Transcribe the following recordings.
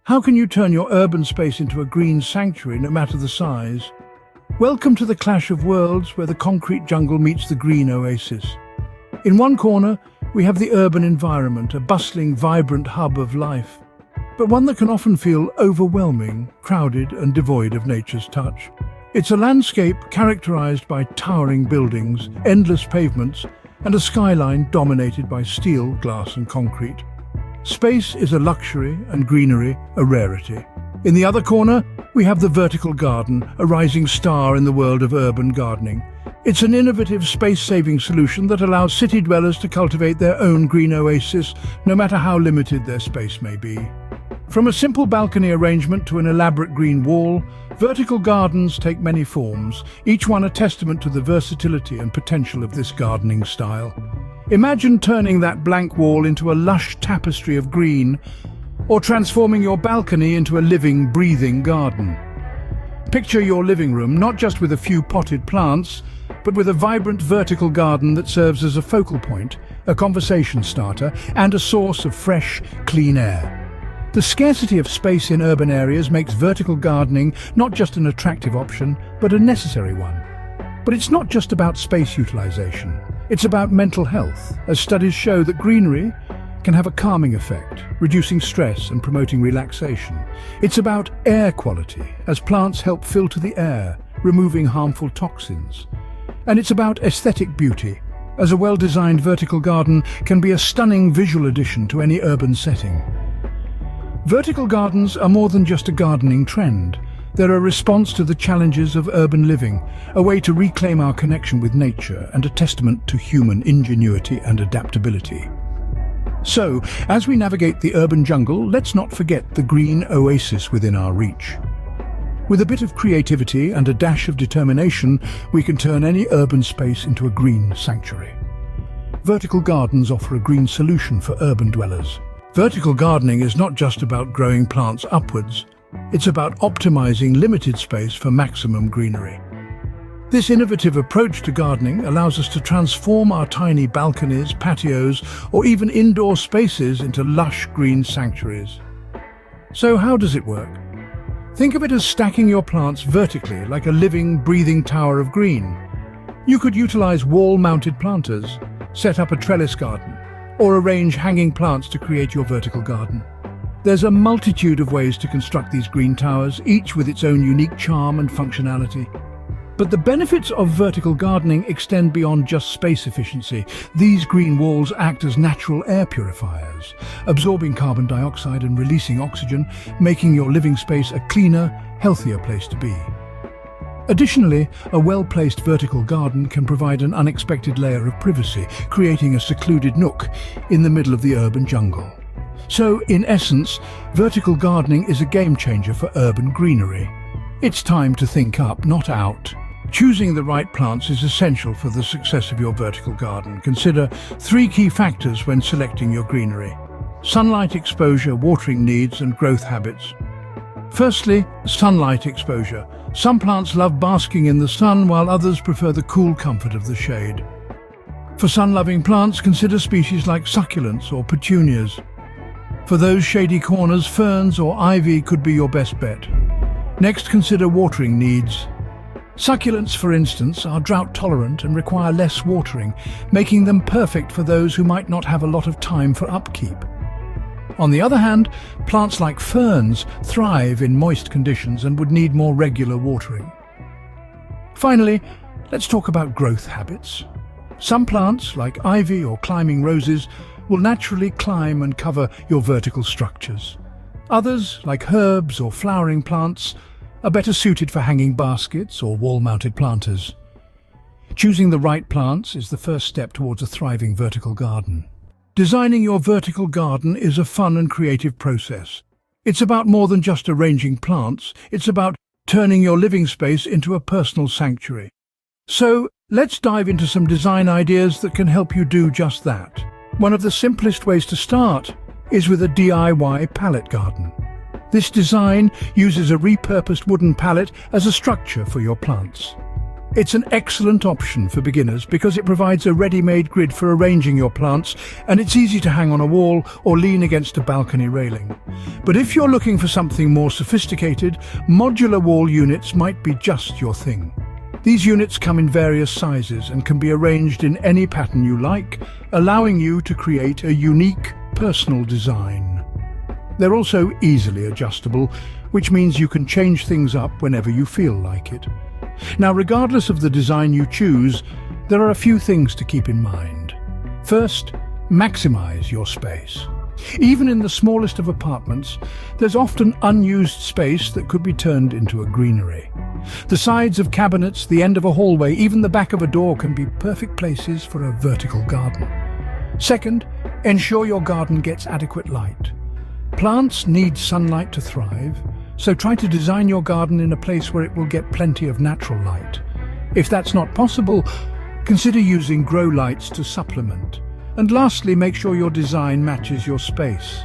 How can you turn your urban space into a green sanctuary, no matter the size? Welcome to the clash of worlds where the concrete jungle meets the green oasis. In one corner, we have the urban environment, a bustling, vibrant hub of life, but one that can often feel overwhelming, crowded and devoid of nature's touch. It's a landscape characterized by towering buildings, endless pavements, and a skyline dominated by steel, glass and concrete. Space is a luxury and greenery a rarity. In the other corner, we have the vertical garden, a rising star in the world of urban gardening. It's an innovative space-saving solution that allows city dwellers to cultivate their own green oasis, no matter how limited their space may be. From a simple balcony arrangement to an elaborate green wall, vertical gardens take many forms, each one a testament to the versatility and potential of this gardening style. Imagine turning that blank wall into a lush tapestry of green, or transforming your balcony into a living, breathing garden. Picture your living room not just with a few potted plants, but with a vibrant vertical garden that serves as a focal point, a conversation starter, and a source of fresh, clean air. The scarcity of space in urban areas makes vertical gardening not just an attractive option, but a necessary one. But it's not just about space utilization. It's about mental health, as studies show that greenery can have a calming effect, reducing stress and promoting relaxation. It's about air quality, as plants help filter the air, removing harmful toxins. And it's about aesthetic beauty, as a well-designed vertical garden can be a stunning visual addition to any urban setting. Vertical gardens are more than just a gardening trend. They're a response to the challenges of urban living, a way to reclaim our connection with nature and a testament to human ingenuity and adaptability. So, as we navigate the urban jungle, let's not forget the green oasis within our reach. With a bit of creativity and a dash of determination, we can turn any urban space into a green sanctuary. Vertical gardens offer a green solution for urban dwellers. Vertical gardening is not just about growing plants upwards. It's about optimizing limited space for maximum greenery. This innovative approach to gardening allows us to transform our tiny balconies, patios, or even indoor spaces into lush green sanctuaries. So how does it work? Think of it as stacking your plants vertically like a living, breathing tower of green. You could utilize wall-mounted planters, set up a trellis garden, or arrange hanging plants to create your vertical garden. There's a multitude of ways to construct these green towers, each with its own unique charm and functionality. But the benefits of vertical gardening extend beyond just space efficiency. These green walls act as natural air purifiers, absorbing carbon dioxide and releasing oxygen, making your living space a cleaner, healthier place to be. Additionally, a well-placed vertical garden can provide an unexpected layer of privacy, creating a secluded nook in the middle of the urban jungle. So, in essence, vertical gardening is a game-changer for urban greenery. It's time to think up, not out. Choosing the right plants is essential for the success of your vertical garden. Consider 3 key factors when selecting your greenery: sunlight exposure, watering needs, and growth habits. Firstly, sunlight exposure. Some plants love basking in the sun, while others prefer the cool comfort of the shade. For sun-loving plants, consider species like succulents or petunias. For those shady corners, ferns or ivy could be your best bet. Next, consider watering needs. Succulents, for instance, are drought-tolerant and require less watering, making them perfect for those who might not have a lot of time for upkeep. On the other hand, plants like ferns thrive in moist conditions and would need more regular watering. Finally, let's talk about growth habits. Some plants, like ivy or climbing roses, will naturally climb and cover your vertical structures. Others, like herbs or flowering plants, are better suited for hanging baskets or wall-mounted planters. Choosing the right plants is the first step towards a thriving vertical garden. Designing your vertical garden is a fun and creative process. It's about more than just arranging plants. It's about turning your living space into a personal sanctuary. So, let's dive into some design ideas that can help you do just that. One of the simplest ways to start is with a DIY pallet garden. This design uses a repurposed wooden pallet as a structure for your plants. It's an excellent option for beginners because it provides a ready-made grid for arranging your plants, and it's easy to hang on a wall or lean against a balcony railing. But if you're looking for something more sophisticated, modular wall units might be just your thing. These units come in various sizes and can be arranged in any pattern you like, allowing you to create a unique, personal design. They're also easily adjustable, which means you can change things up whenever you feel like it. Now, regardless of the design you choose, there are a few things to keep in mind. First, maximize your space. Even in the smallest of apartments, there's often unused space that could be turned into a greenery. The sides of cabinets, the end of a hallway, even the back of a door can be perfect places for a vertical garden. Second, ensure your garden gets adequate light. Plants need sunlight to thrive, so try to design your garden in a place where it will get plenty of natural light. If that's not possible, consider using grow lights to supplement. And lastly, make sure your design matches your space.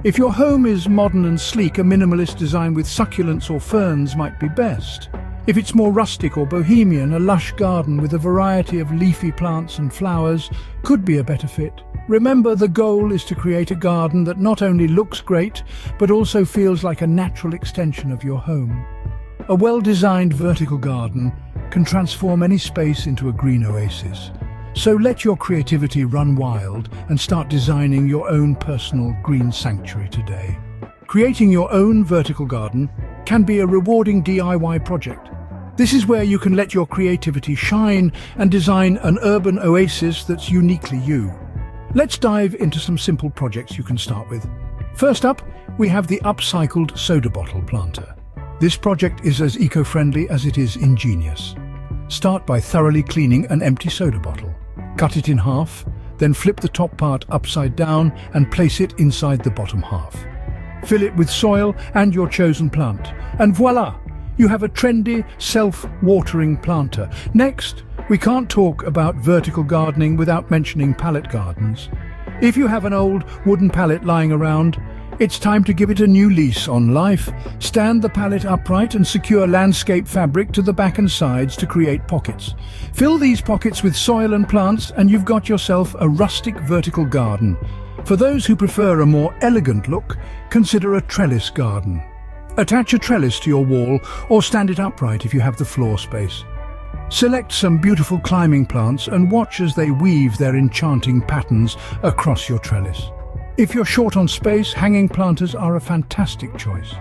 If your home is modern and sleek, a minimalist design with succulents or ferns might be best. If it's more rustic or bohemian, a lush garden with a variety of leafy plants and flowers could be a better fit. Remember, the goal is to create a garden that not only looks great, but also feels like a natural extension of your home. A well-designed vertical garden can transform any space into a green oasis. So let your creativity run wild and start designing your own personal green sanctuary today. Creating your own vertical garden can be a rewarding DIY project. This is where you can let your creativity shine and design an urban oasis that's uniquely you. Let's dive into some simple projects you can start with. First up, we have the upcycled soda bottle planter. This project is as eco-friendly as it is ingenious. Start by thoroughly cleaning an empty soda bottle. Cut it in half, then flip the top part upside down and place it inside the bottom half. Fill it with soil and your chosen plant, and voila! You have a trendy, self-watering planter. Next, we can't talk about vertical gardening without mentioning pallet gardens. If you have an old wooden pallet lying around, it's time to give it a new lease on life. Stand the pallet upright and secure landscape fabric to the back and sides to create pockets. Fill these pockets with soil and plants and you've got yourself a rustic vertical garden. For those who prefer a more elegant look, consider a trellis garden. Attach a trellis to your wall or stand it upright if you have the floor space. Select some beautiful climbing plants and watch as they weave their enchanting patterns across your trellis. If you're short on space, hanging planters are a fantastic choice.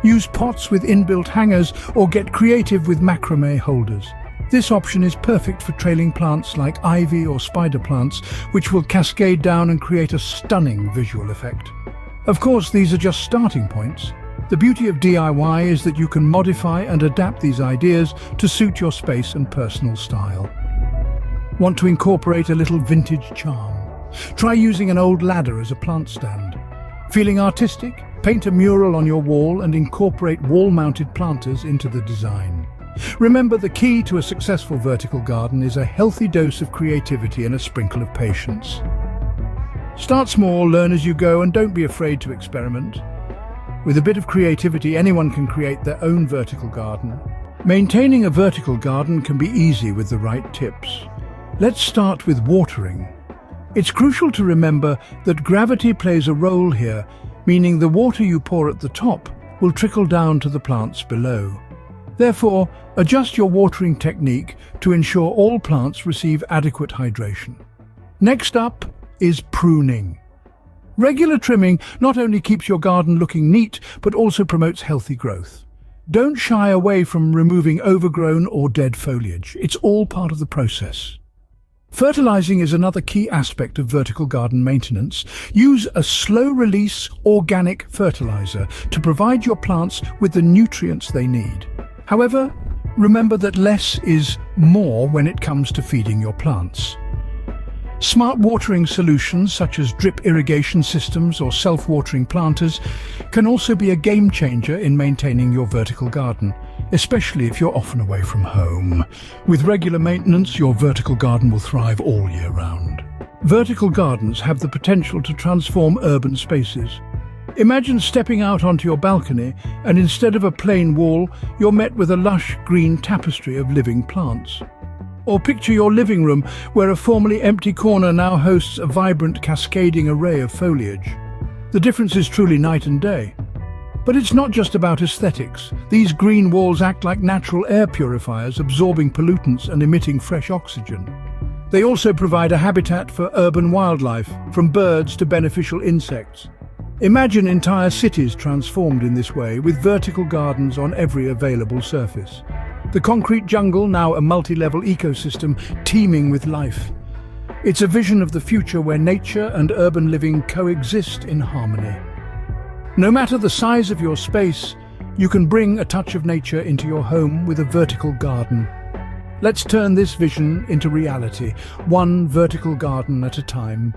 Use pots with inbuilt hangers or get creative with macrame holders. This option is perfect for trailing plants like ivy or spider plants, which will cascade down and create a stunning visual effect. Of course, these are just starting points. The beauty of DIY is that you can modify and adapt these ideas to suit your space and personal style. Want to incorporate a little vintage charm? Try using an old ladder as a plant stand. Feeling artistic? Paint a mural on your wall and incorporate wall-mounted planters into the design. Remember, the key to a successful vertical garden is a healthy dose of creativity and a sprinkle of patience. Start small, learn as you go, and don't be afraid to experiment. With a bit of creativity, anyone can create their own vertical garden. Maintaining a vertical garden can be easy with the right tips. Let's start with watering. It's crucial to remember that gravity plays a role here, meaning the water you pour at the top will trickle down to the plants below. Therefore, adjust your watering technique to ensure all plants receive adequate hydration. Next up is pruning. Regular trimming not only keeps your garden looking neat, but also promotes healthy growth. Don't shy away from removing overgrown or dead foliage. It's all part of the process. Fertilizing is another key aspect of vertical garden maintenance. Use a slow-release organic fertilizer to provide your plants with the nutrients they need. However, remember that less is more when it comes to feeding your plants. Smart watering solutions such as drip irrigation systems or self-watering planters can also be a game changer in maintaining your vertical garden, especially if you're often away from home. With regular maintenance, your vertical garden will thrive all year round. Vertical gardens have the potential to transform urban spaces. Imagine stepping out onto your balcony and instead of a plain wall, you're met with a lush green tapestry of living plants. Or picture your living room where a formerly empty corner now hosts a vibrant cascading array of foliage. The difference is truly night and day. But it's not just about aesthetics. These green walls act like natural air purifiers, absorbing pollutants and emitting fresh oxygen. They also provide a habitat for urban wildlife, from birds to beneficial insects. Imagine entire cities transformed in this way, with vertical gardens on every available surface. The concrete jungle, now a multi-level ecosystem teeming with life. It's a vision of the future where nature and urban living coexist in harmony. No matter the size of your space, you can bring a touch of nature into your home with a vertical garden. Let's turn this vision into reality, one vertical garden at a time.